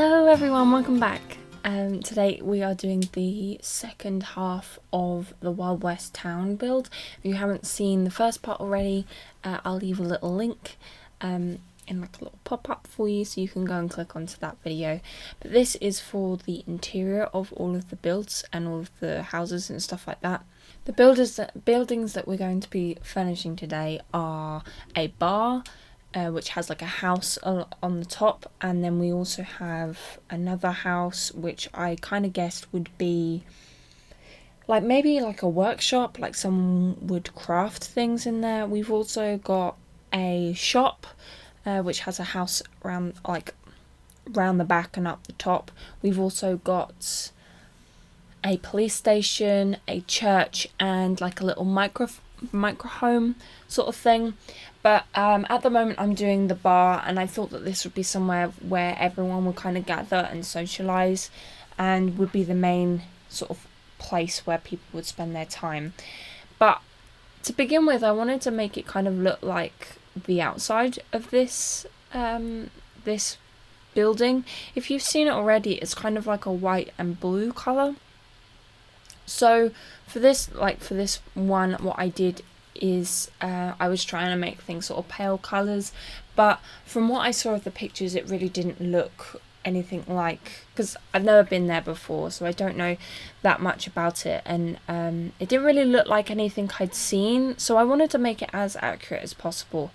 Hello everyone, welcome back. Today we are doing the second half of the Wild West town build. If you haven't seen the first part already, I'll leave a little link in like a little pop-up for you so you can go and click onto that video. But this is for the interior of all of the builds and all of the houses and stuff like that. The buildings that we're going to be furnishing today are a bar, which has like a house on the top, and then we also have another house which I kind of guessed would be like maybe like a workshop, like someone would craft things in there. We've also got a shop which has a house round the back and up the top. We've also got a police station, a church, and like a little micro home sort of thing. But at the moment I'm doing the bar, and I thought that this would be somewhere where everyone would kind of gather and socialise and would be the main sort of place where people would spend their time. But to begin with, I wanted to make it kind of look like the outside of this this building. If you've seen it already, it's kind of like a white and blue colour. So for this one, what I did is I was trying to make things sort of pale colours, but from what I saw of the pictures, it really didn't look anything like, because I've never been there before, so I don't know that much about it, and it didn't really look like anything I'd seen, so I wanted to make it as accurate as possible.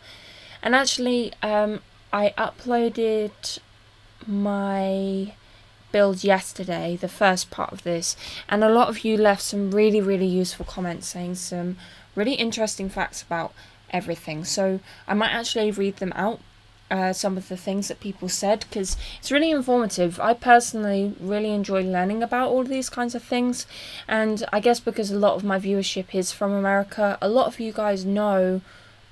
And actually I uploaded my build yesterday, the first part of this, and a lot of you left some really useful comments saying some really interesting facts about everything, so I might actually read them out, some of the things that people said, because it's really informative. I personally really enjoy learning about all of these kinds of things, and I guess because a lot of my viewership is from America, a lot of you guys know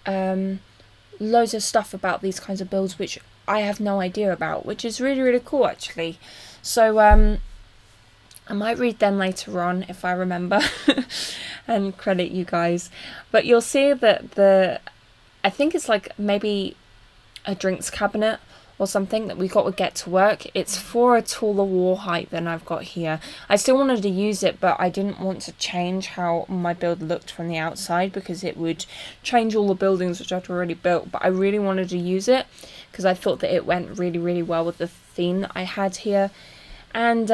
loads of stuff about these kinds of builds which I have no idea about, which is really cool actually. So I might read them later on if I remember and credit you guys. But you'll see that I think it's like maybe a drinks cabinet or something that we got to get to work. It's for a taller wall height than I've got here. I still wanted to use it, but I didn't want to change how my build looked from the outside because it would change all the buildings which I'd already built. But I really wanted to use it because I thought that it went really well with the theme that I had here. And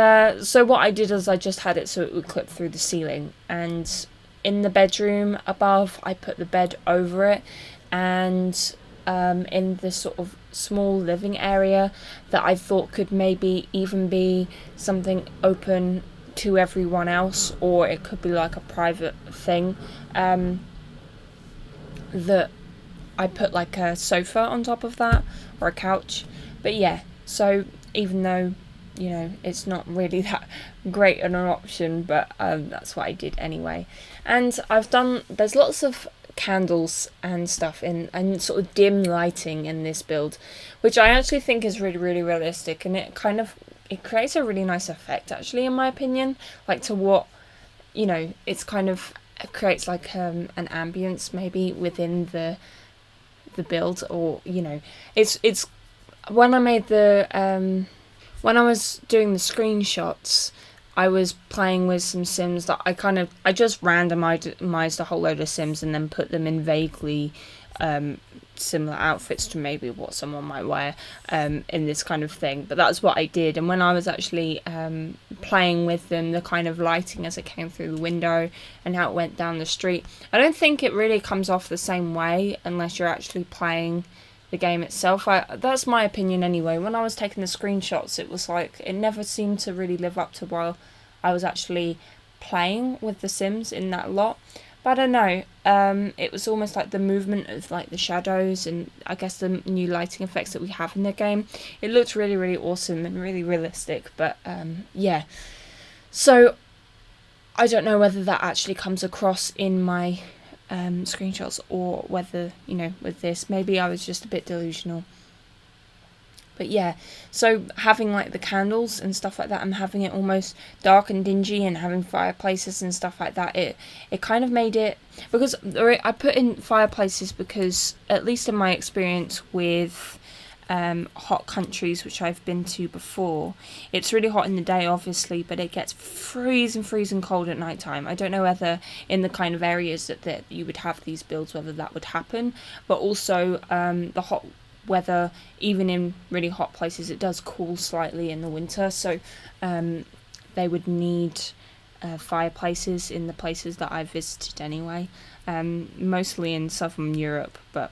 so what I did is I just had it so it would clip through the ceiling, and in the bedroom above I put the bed over it, and in this sort of small living area that I thought could maybe even be something open to everyone else, or it could be like a private thing, that I put like a sofa on top of that, or a couch. But yeah, so even though, you know, it's not really that great an option, but that's what I did anyway. And there's lots of candles and stuff and sort of dim lighting in this build, which I actually think is really realistic, and it creates a really nice effect actually, in my opinion, like to what, you know, it creates like an ambience maybe within the build, or, you know, it's when I made when I was doing the screenshots, I was playing with some Sims that I just randomized a whole load of Sims and then put them in vaguely similar outfits to maybe what someone might wear in this kind of thing. But that's what I did. And when I was actually playing with them, the kind of lighting as it came through the window and how it went down the street, I don't think it really comes off the same way unless you're actually playing the game itself. That's my opinion anyway. When I was taking the screenshots, it was like it never seemed to really live up to while I was actually playing with the Sims in that lot. But I don't know, it was almost like the movement of like the shadows and I guess the new lighting effects that we have in the game. It looked really awesome and really realistic. But yeah, so I don't know whether that actually comes across in my screenshots, or whether, you know, with this maybe I was just a bit delusional. But yeah, so having like the candles and stuff like that, and having it almost dark and dingy, and having fireplaces and stuff like that, it kind of made it, because I put in fireplaces because, at least in my experience with hot countries which I've been to before, it's really hot in the day obviously, but it gets freezing cold at night time. I don't know whether in the kind of areas that you would have these builds whether that would happen, but also the hot weather, even in really hot places, it does cool slightly in the winter, so they would need fireplaces in the places that I've visited anyway, mostly in southern Europe. But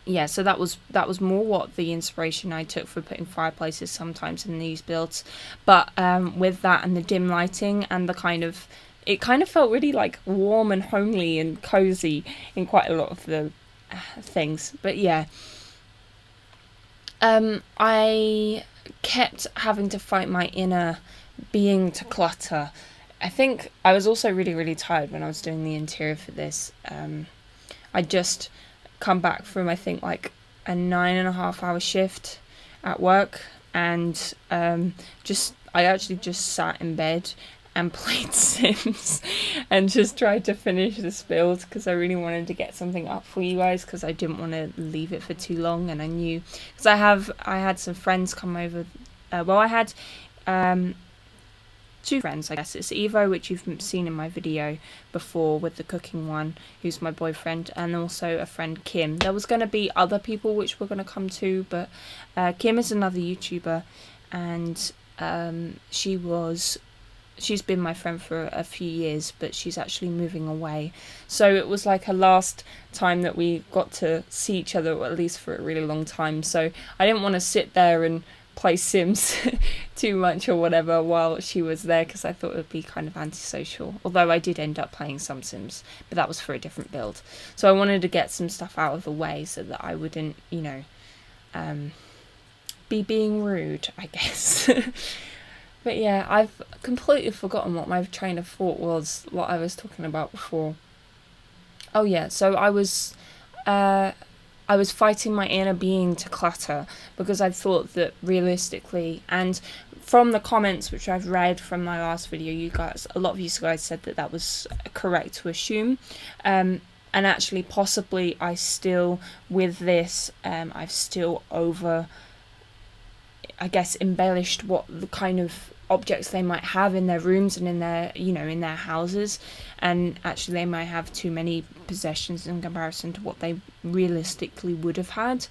yeah, so that was more what the inspiration I took for putting fireplaces sometimes in these builds. But with that and the dim lighting and it kind of felt really like warm and homely and cozy in quite a lot of the things. But yeah, I kept having to fight my inner being to clutter. I think I was also really tired when I was doing the interior for this. I just come back from, I think, like a 9.5-hour shift at work, and I actually just sat in bed and played Sims and just tried to finish this build because I really wanted to get something up for you guys, because I didn't want to leave it for too long. And I knew, because I had some friends come over. I had two friends, I guess. It's Evo, which you've seen in my video before with the cooking one, who's my boyfriend, and also a friend, Kim. There was going to be other people which were going to come too, but Kim is another YouTuber, and she's been my friend for a few years, but she's actually moving away. So it was like a last time that we got to see each other, or at least for a really long time. So I didn't want to sit there and play Sims too much or whatever while she was there, because I thought it would be kind of antisocial. Although I did end up playing some Sims, but that was for a different build. So I wanted to get some stuff out of the way so that I wouldn't, be being rude, I guess. But yeah, I've completely forgotten what my train of thought was, what I was talking about before. Oh yeah, so I was fighting my inner being to clutter, because I thought that realistically, and from the comments which I've read from my last video, a lot of you guys said that was correct to assume. And actually, possibly, I've still embellished what the kind of objects they might have in their rooms and in their houses, and actually they might have too many possessions in comparison to what they realistically would have had.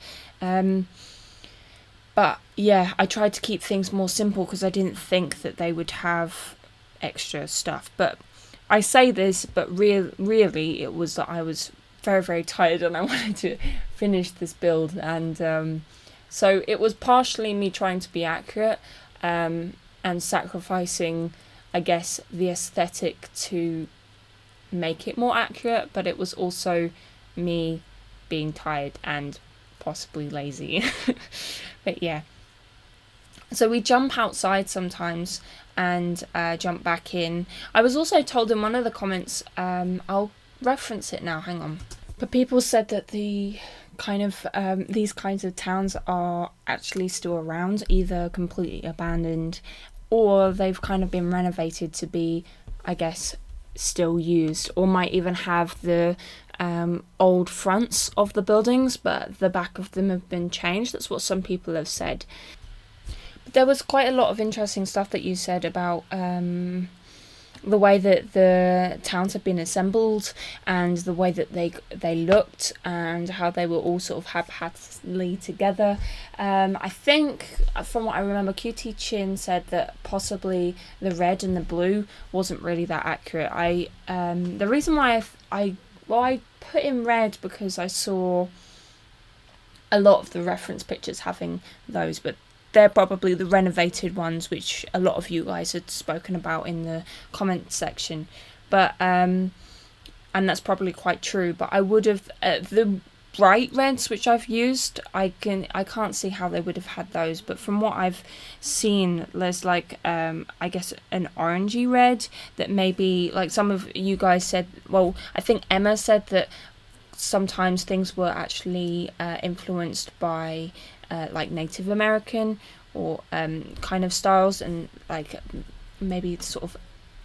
But yeah, I tried to keep things more simple because I didn't think that they would have extra stuff. But I say this, but really it was that I was very tired and I wanted to finish this build, and so it was partially me trying to be accurate, and sacrificing, I guess, the aesthetic to make it more accurate, but it was also me being tired and possibly lazy. But yeah, so we jump outside sometimes and jump back in. I was also told in one of the comments, I'll reference it now, hang on, but people said that the kind of these kinds of towns are actually still around, either completely abandoned or they've kind of been renovated to be, I guess, still used, or might even have the old fronts of the buildings but the back of them have been changed. That's what some people have said. But there was quite a lot of interesting stuff that you said about the way that the towns have been assembled and the way that they looked and how they were all sort of haphazardly together. I think from what I remember, QT Chin said that possibly the red and the blue wasn't really that accurate. The reason why I put in red because I saw a lot of the reference pictures having those, but they're probably the renovated ones, which a lot of you guys had spoken about in the comment section. But and that's probably quite true. But I would have the bright reds which I've used. I can't see how they would have had those. But from what I've seen, there's like I guess an orangey red that maybe, like some of you guys said. Well, I think Emma said that sometimes things were actually influenced by like Native American or kind of styles, and like maybe sort of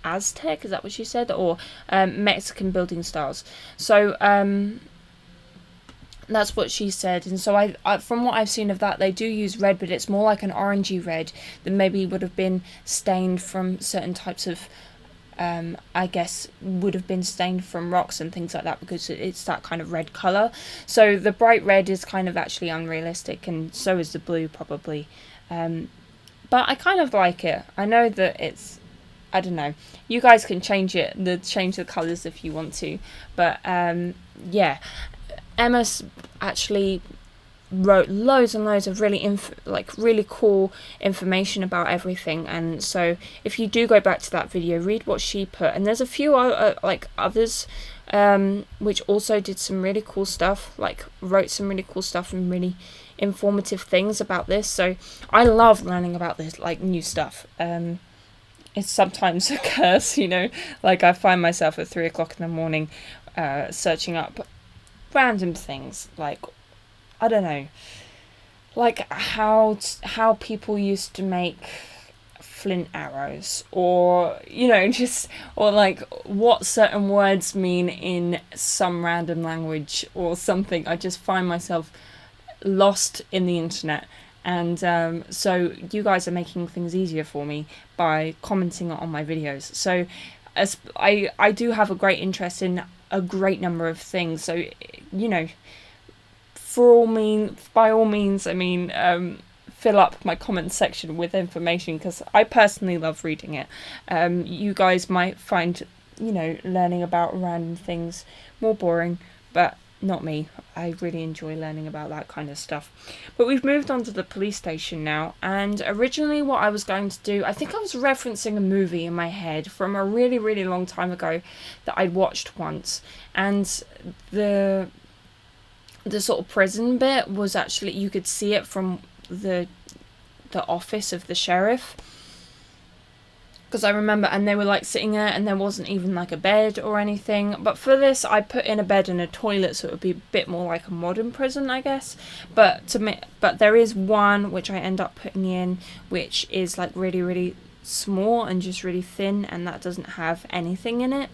Aztec, is that what she said, or Mexican building styles. So That's what she said. And so I from what I've seen of that, they do use red, but it's more like an orangey red that maybe would have been stained from certain types of I guess would have been stained from rocks and things like that, because it's that kind of red colour. So the bright red is kind of actually unrealistic, and so is the blue probably. But I kind of like it. I know that it's, I don't know. You guys can change the colours if you want to. But yeah, Emma's actually wrote loads and loads of really cool information about everything. And so if you do go back to that video, read what she put. And there's a few others which also did some really cool stuff, like wrote some really cool stuff and really informative things about this. So I love learning about this, like, new stuff. It's sometimes a curse, you know, like I find myself at 3 o'clock in the morning searching up random things, like, I don't know, like how people used to make flint arrows, or, you know, just, or like what certain words mean in some random language or something. I just find myself lost in the internet. And so you guys are making things easier for me by commenting on my videos. So as I do have a great interest in a great number of things. So, you know, by all means, I mean, fill up my comment section with information, because I personally love reading it. You guys might find, you know, learning about random things more boring, but not me. I really enjoy learning about that kind of stuff. But we've moved on to the police station now, and originally what I was going to do, I think I was referencing a movie in my head from a really, really long time ago that I'd watched once, and the sort of prison bit was actually, you could see it from the office of the sheriff, because I remember, and they were like sitting there, and there wasn't even like a bed or anything. But for this, I put in a bed and a toilet, so it would be a bit more like a modern prison, I guess. But there is one which I end up putting in, which is like really, really small and just really thin, and that doesn't have anything in it.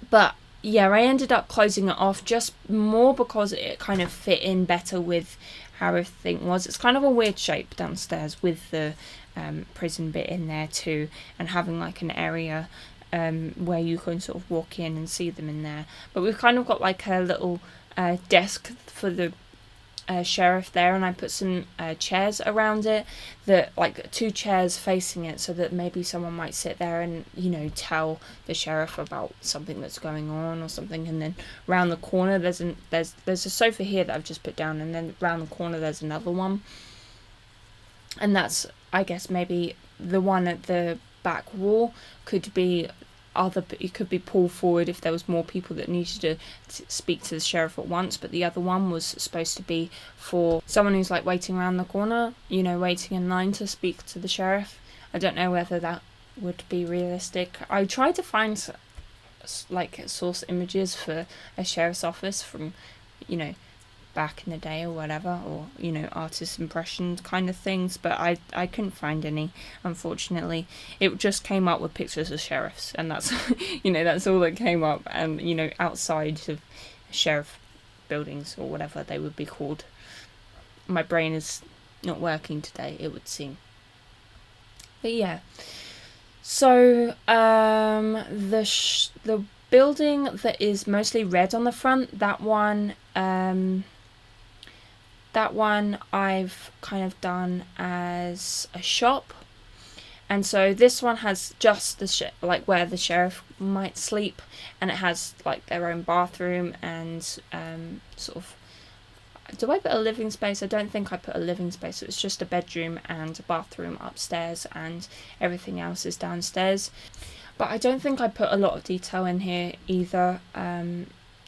But yeah, I ended up closing it off just more because it kind of fit in better with how everything was. It's kind of a weird shape downstairs with the prison bit in there too, and having like an area where you can sort of walk in and see them in there. But we've kind of got like a little desk for the sheriff there, and I put some chairs around it, that like 2 chairs facing it, so that maybe someone might sit there and, you know, tell the sheriff about something that's going on or something. And then round the corner there's a sofa here that I've just put down, and then round the corner there's another one, and that's, I guess, maybe the one at the back wall could be it could be pulled forward if there was more people that needed to speak to the sheriff at once. But the other one was supposed to be for someone who's like waiting around the corner, you know, waiting in line to speak to the sheriff. I don't know whether that would be realistic. I tried to find like source images for a sheriff's office from, you know, back in the day or whatever, or, you know, artist impressions kind of things, but I couldn't find any, unfortunately. It just came up with pictures of sheriffs, and that's you know, that's all that came up. And, you know, outside of sheriff buildings or whatever they would be called. My brain is not working today, it would seem. But yeah, so the building that is mostly red on the front, that one I've kind of done as a shop. And so this one has just like where the sheriff might sleep, and it has like their own bathroom and sort of, do I put a living space? I don't think I put a living space. It's just a bedroom and a bathroom upstairs, and everything else is downstairs. But I don't think I put a lot of detail in here either.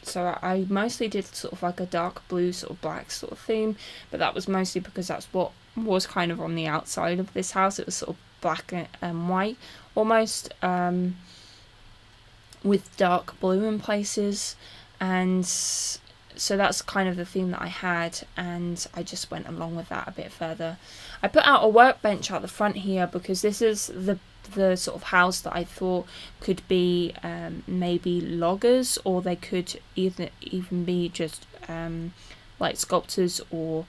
So I mostly did sort of like a dark blue, sort of black sort of theme, but that was mostly because that's what was kind of on the outside of this house. It was sort of black and white almost, with dark blue in places, and so that's kind of the theme that I had, and I just went along with that a bit further. I put out a workbench out the front here because this is the the sort of house that I thought could be maybe loggers, or they could even be just like sculptors or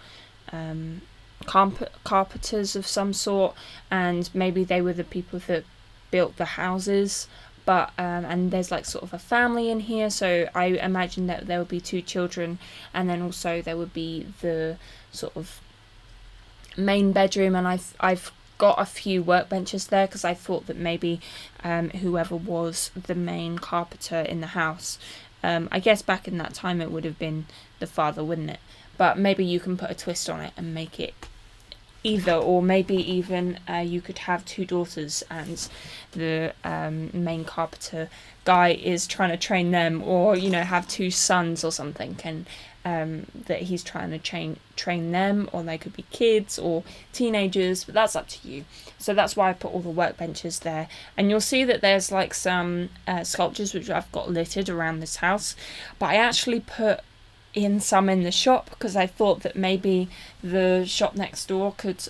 carpenters of some sort, and maybe they were the people that built the houses. But and there's like sort of a family in here, so I imagine that there would be 2 children, and then also there would be the sort of main bedroom, and I've got a few workbenches there because I thought that maybe whoever was the main carpenter in the house, I guess back in that time it would have been the father, wouldn't it? But maybe you can put a twist on it and make it either, or maybe even you could have 2 daughters and the main carpenter guy is trying to train them, or have 2 sons or something, and that he's trying to train them, or they could be kids or teenagers, but that's up to you. So that's why I put all the workbenches there, and you'll see that there's like some sculptures which I've got littered around this house, but I actually put in some in the shop because I thought that maybe the shop next door could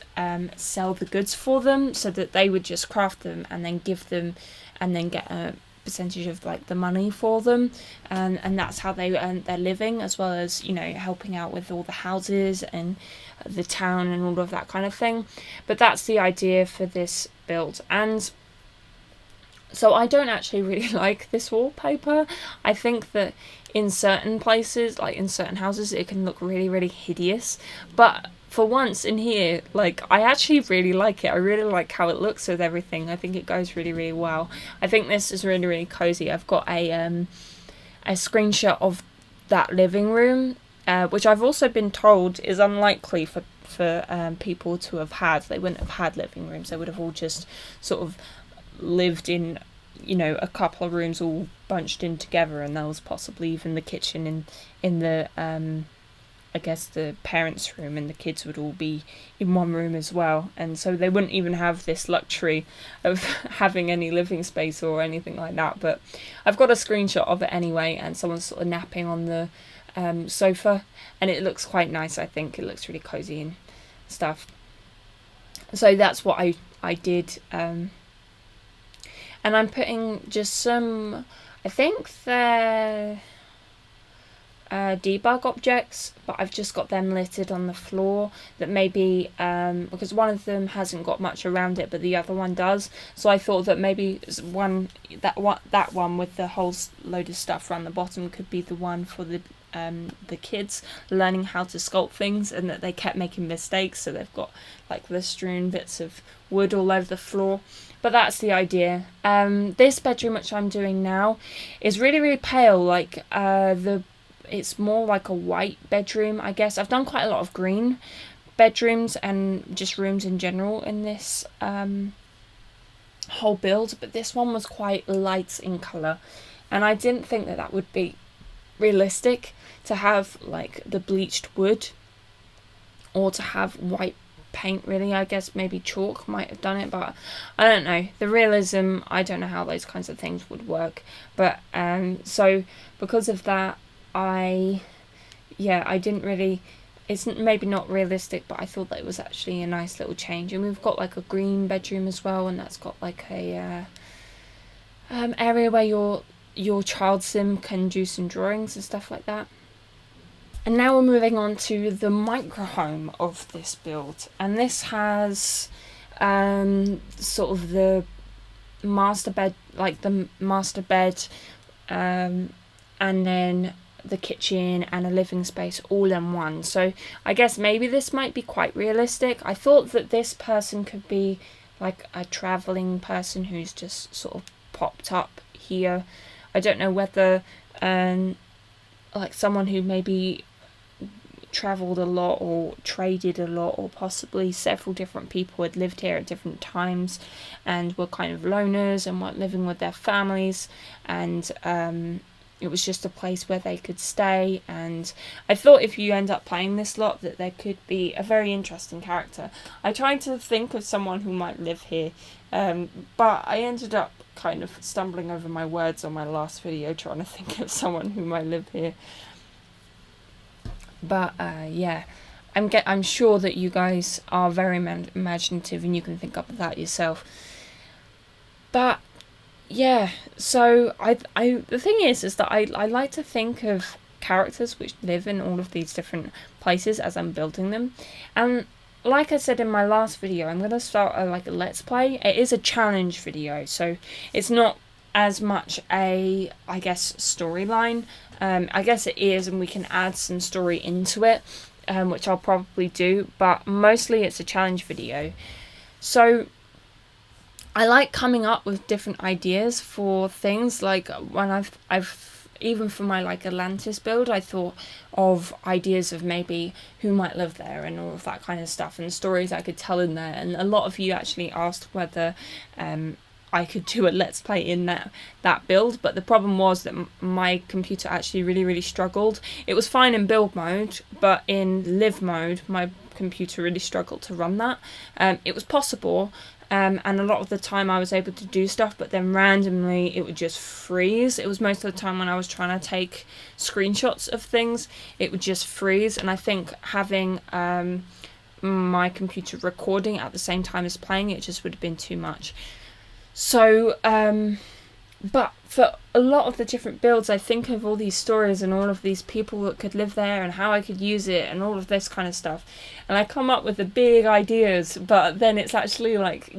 sell the goods for them, so that they would just craft them and then give them and then get a percentage of like the money for them, and that's how they earn their living, as well as helping out with all the houses and the town and all of that kind of thing. But that's the idea for this build. And so I don't actually really like this wallpaper. I think that in certain places, like in certain houses, it can look really, really hideous. But for once in here, like, I actually really like it. I really like how it looks with everything. I think it goes really, really well. I think this is really, really cozy. I've got a screenshot of that living room, which I've also been told is unlikely for people to have had. They wouldn't have had living rooms. They would have all just sort of lived in a couple of rooms all bunched in together, and there was possibly even the kitchen in the I guess the parents' room, and the kids would all be in one room as well, and so they wouldn't even have this luxury of having any living space or anything like that. But I've got a screenshot of it anyway, and someone's sort of napping on the sofa, and it looks quite nice. I think it looks really cozy and stuff. So that's what I did. And I'm putting just some, I think they're debug objects, but I've just got them littered on the floor, that maybe, because one of them hasn't got much around it, but the other one does. So I thought that maybe that one with the whole load of stuff around the bottom could be the one for the kids learning how to sculpt things, and that they kept making mistakes, so they've got like the strewn bits of wood all over the floor. But that's the idea. This bedroom which I'm doing now is really, really pale. Like it's more like a white bedroom, I guess. I've done quite a lot of green bedrooms and just rooms in general in this whole build, but this one was quite light in colour, and I didn't think that would be realistic to have like the bleached wood, or to have white paint, really. I guess maybe chalk might have done it, but I don't know. The realism, I don't know how those kinds of things would work. But so because of that, I didn't really, it's maybe not realistic, but I thought that it was actually a nice little change. And we've got like a green bedroom as well, and that's got like a area where your child sim can do some drawings and stuff like that. And now we're moving on to the micro home of this build, and this has sort of the master bed, and then the kitchen and a living space all in one. So I guess maybe this might be quite realistic. I thought that this person could be like a traveling person who's just sort of popped up here. I don't know whether like someone who maybe travelled a lot or traded a lot, or possibly several different people had lived here at different times and were kind of loners and weren't living with their families, and it was just a place where they could stay. And I thought if you end up playing this lot, that there could be a very interesting character. I tried to think of someone who might live here, but I ended up kind of stumbling over my words on my last video trying to think of someone who might live here. But yeah, I'm sure that you guys are very imaginative and you can think up of that yourself. But yeah, so the thing is that I like to think of characters which live in all of these different places as I'm building them. And like I said in my last video, I'm going to start a let's play. It is a challenge video, so it's not as much a, I guess, storyline. I guess it is, and we can add some story into it, which I'll probably do, but mostly it's a challenge video. So I like coming up with different ideas for things, like when I've even for my Atlantis build, I thought of ideas of maybe who might live there and all of that kind of stuff, and stories I could tell in there. And a lot of you actually asked whether I could do a let's play in that build, but the problem was that my computer actually really struggled. It was fine in build mode, but in live mode my computer really struggled to run that. It was possible, and a lot of the time I was able to do stuff, but then randomly it would just freeze. It was most of the time when I was trying to take screenshots of things, it would just freeze. And I think having my computer recording at the same time as playing it just would have been too much. So but for a lot of the different builds, I think of all these stories and all of these people that could live there and how I could use it and all of this kind of stuff. And I come up with the big ideas, but then it's actually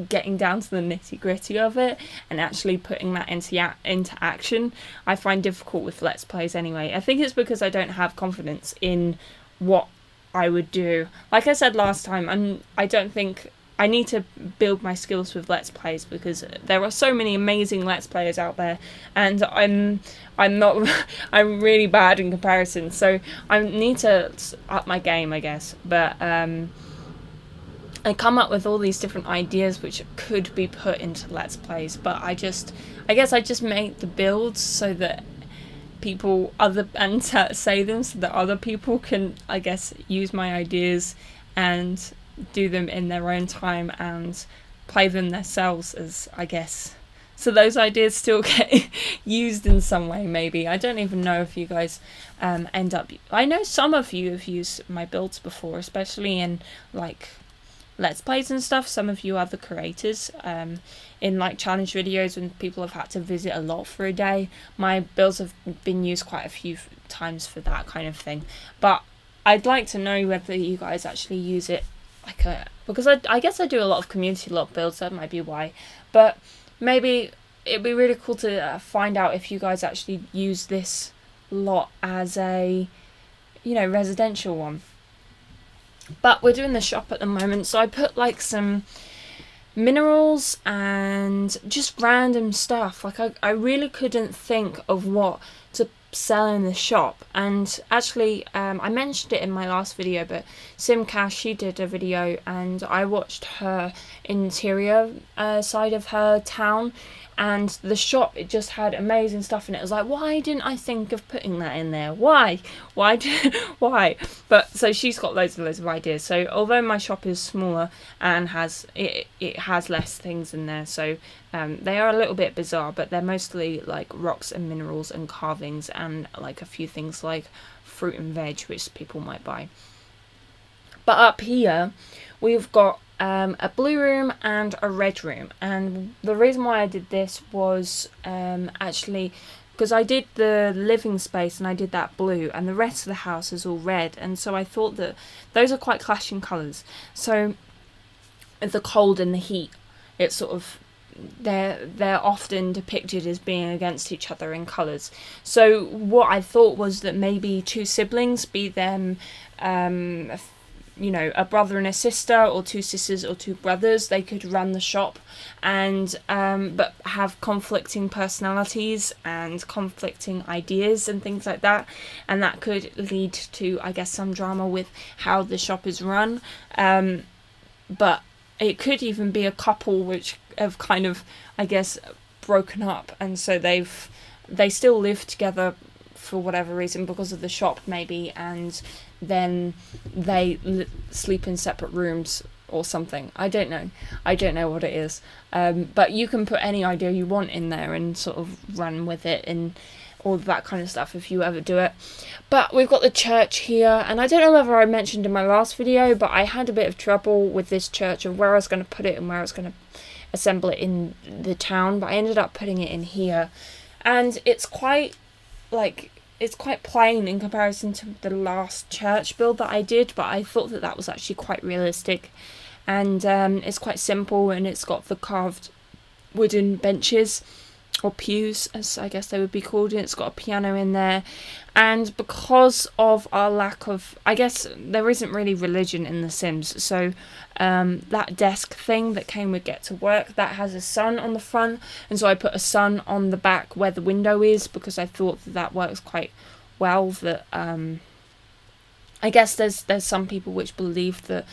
getting down to the nitty gritty of it and actually putting that into action. I find difficult with Let's Plays anyway. I think it's because I don't have confidence in what I would do. Like I said last time, I don't think I need to build my skills with Let's Plays, because there are so many amazing Let's Players out there, and I'm not I'm really bad in comparison, so I need to up my game, I guess. But I come up with all these different ideas which could be put into Let's Plays, but I guess I just make the builds so that say them so that other people can, I guess, use my ideas and do them in their own time and play them themselves, as I guess, so those ideas still get used in some way. Maybe I don't even know if you guys end up. I know some of you have used my builds before, especially in Let's Plays and stuff. Some of you are the creators in challenge videos when people have had to visit a lot for a day. My builds have been used quite a few times for that kind of thing, but I'd like to know whether you guys actually use it because I guess I do a lot of community lot builds, that might be why. But maybe it'd be really cool to find out if you guys actually use this lot as a, residential one. But we're doing the shop at the moment, so I put some minerals and just random stuff. I really couldn't think of what to sell in the shop, and actually I mentioned it in my last video, but Simcash, she did a video and I watched her interior side of her town, and the shop, it just had amazing stuff in it. I was like, why didn't I think of putting that in there? Why? But so she's got loads of ideas. So although my shop is smaller and it has less things in there, so they are a little bit bizarre, but they're mostly rocks and minerals and carvings and a few things like fruit and veg which people might buy. But up here we've got a blue room and a red room, and the reason why I did this was actually because I did the living space and I did that blue, and the rest of the house is all red, and so I thought that those are quite clashing colours. So the cold and the heat, it's sort of they're often depicted as being against each other in colours. So what I thought was that maybe two siblings, be them a brother and a sister, or two sisters or two brothers, they could run the shop and but have conflicting personalities and conflicting ideas and things like that, and that could lead to, I guess, some drama with how the shop is run. But it could even be a couple which have kind of, I guess, broken up, and so they still live together for whatever reason, because of the shop maybe, and then they sleep in separate rooms or something. I don't know what it is, but you can put any idea you want in there and sort of run with it and all that kind of stuff if you ever do it. But we've got the church here, and I don't know whether I mentioned in my last video, but I had a bit of trouble with this church of where I was going to put it and where I was going to assemble it in the town, but I ended up putting it in here, and it's quite plain in comparison to the last church build that I did, but I thought that that was actually quite realistic, and it's quite simple, and it's got the carved wooden benches, or pews as I guess they would be called, and it's got a piano in there. And because of our lack of, I guess there isn't really religion in The Sims, so that desk thing that came with Get to Work, that has a sun on the front, and so I put a sun on the back where the window is, because I thought that that works quite well. That I guess there's some people which believe that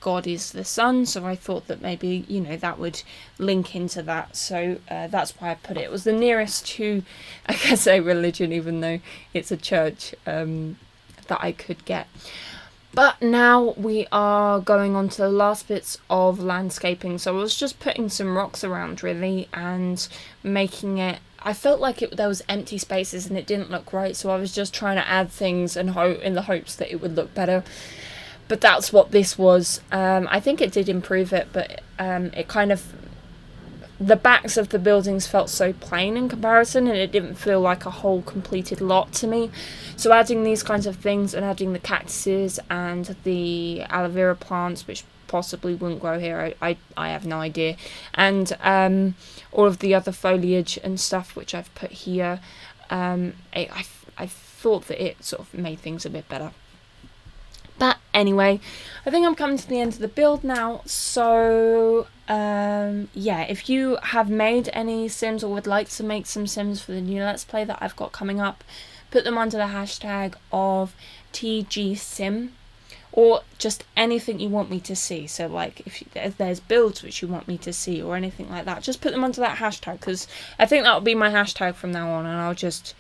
God is the sun, so I thought that maybe, you know, that would link into that, so that's why I put it. It was the nearest to, I guess, a religion, even though it's a church, that I could get. But now we are going on to the last bits of landscaping, so I was just putting some rocks around really and making it, I felt like there was empty spaces and it didn't look right, so I was just trying to add things and in the hopes that it would look better. But that's what this was. I think it did improve it, but it kind of, the backs of the buildings felt so plain in comparison, and it didn't feel like a whole completed lot to me. So adding these kinds of things, and adding the cactuses and the aloe vera plants, which possibly wouldn't grow here, I have no idea, and all of the other foliage and stuff which I've put here, I thought that it sort of made things a bit better. But anyway, I think I'm coming to the end of the build now, so yeah, if you have made any Sims or would like to make some Sims for the new Let's Play that I've got coming up, put them under the hashtag of TGSim, or just anything you want me to see. So like if there's builds which you want me to see or anything like that, just put them under that hashtag, because I think that will be my hashtag from now on, and I'll just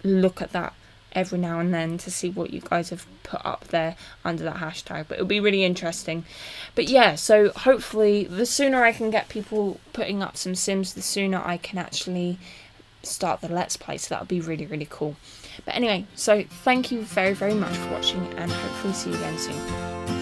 look at that every now and then to see what you guys have put up there under that hashtag. But it'll be really interesting. But yeah, so hopefully the sooner I can get people putting up some Sims, the sooner I can actually start the Let's Play, so that would be really, really cool. But anyway, so thank you very, very much for watching, and hopefully see you again soon.